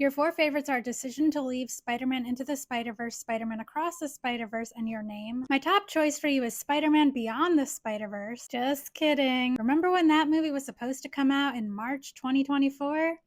Your four favorites are Decision to Leave, Spider-Man Into the Spider-Verse, Spider-Man Across the Spider-Verse, and Your Name. My top choice for you is Spider-Man Beyond the Spider-Verse. Just kidding. Remember when that movie was supposed to come out in March 2024?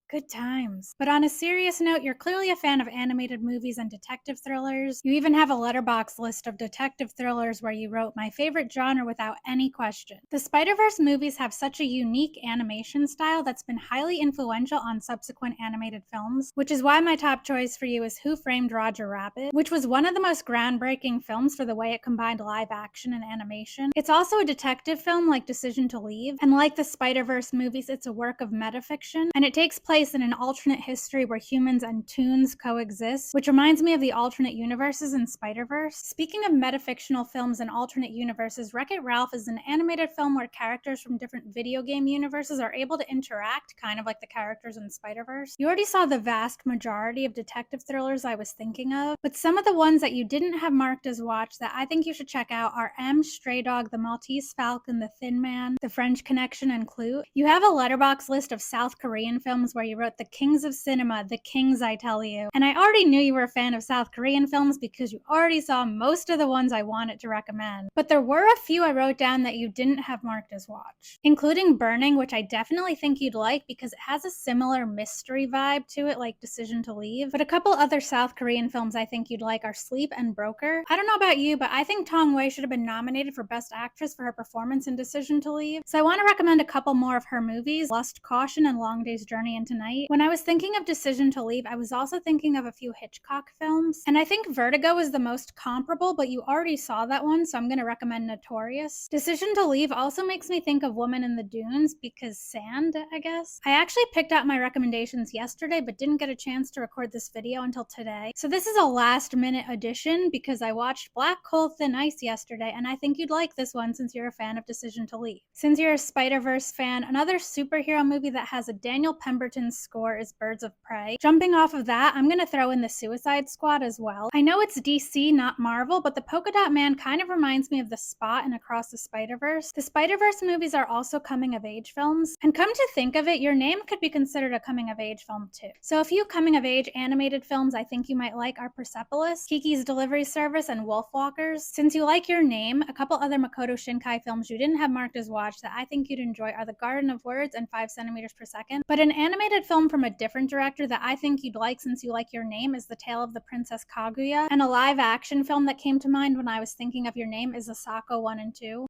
Good times. But on a serious note, you're clearly a fan of animated movies and detective thrillers. You even have a Letterboxd list of detective thrillers where you wrote my favorite genre without any question. The Spider-Verse movies have such a unique animation style that's been highly influential on subsequent animated films, which is why my top choice for you is Who Framed Roger Rabbit, which was one of the most groundbreaking films for the way it combined live action and animation. It's also a detective film like Decision to Leave, and like the Spider-Verse movies, it's a work of metafiction, and it takes place in an alternate history where humans and toons coexist, which reminds me of the alternate universes in Spider-Verse. Speaking of metafictional films and alternate universes, Wreck-It Ralph is an animated film where characters from different video game universes are able to interact, kind of like the characters in Spider-Verse. You already saw the vast majority of detective thrillers I was thinking of, but some of the ones that you didn't have marked as watch that I think you should check out are M, Stray Dog, The Maltese Falcon, The Thin Man, The French Connection, and Clue. You have a Letterboxd list of South Korean films where you wrote the kings of cinema, the kings I tell you. And I already knew you were a fan of South Korean films because you already saw most of the ones I wanted to recommend. But there were a few I wrote down that you didn't have marked as watch, including Burning, which I definitely think you'd like because it has a similar mystery vibe to it like Decision to Leave. But a couple other South Korean films I think you'd like are Sleep and Broker. I don't know about you, but I think Tong Wei should have been nominated for Best Actress for her performance in Decision to Leave. So I want to recommend a couple more of her movies, Lust, Caution, and Long Day's Journey into Night. When I was thinking of Decision to Leave, I was also thinking of a few Hitchcock films, and I think Vertigo is the most comparable, but you already saw that one, so I'm going to recommend Notorious. Decision to Leave also makes me think of Woman in the Dunes because sand, I guess. I actually picked out my recommendations yesterday, but didn't get a chance to record this video until today. So this is a last minute addition because I watched Black Coal Thin Ice yesterday, and I think you'd like this one since you're a fan of Decision to Leave. Since you're a Spider-Verse fan, another superhero movie that has a Daniel Pemberton score is Birds of Prey. Jumping off of that, I'm gonna throw in the Suicide Squad as well. I know it's DC, not Marvel, but the Polka Dot Man kind of reminds me of the Spot in Across the Spider-Verse. The Spider-Verse movies are also coming-of-age films, and come to think of it, Your Name could be considered a coming-of-age film too. So a few coming-of-age animated films I think you might like are Persepolis, Kiki's Delivery Service, and Wolfwalkers. Since you like Your Name, a couple other Makoto Shinkai films you didn't have marked as watch that I think you'd enjoy are The Garden of Words and 5 centimeters per second, but an animated film from a different director that I think you'd like since you like Your Name is The Tale of the Princess Kaguya, and a live action film that came to mind when I was thinking of Your Name is Asako 1 and 2.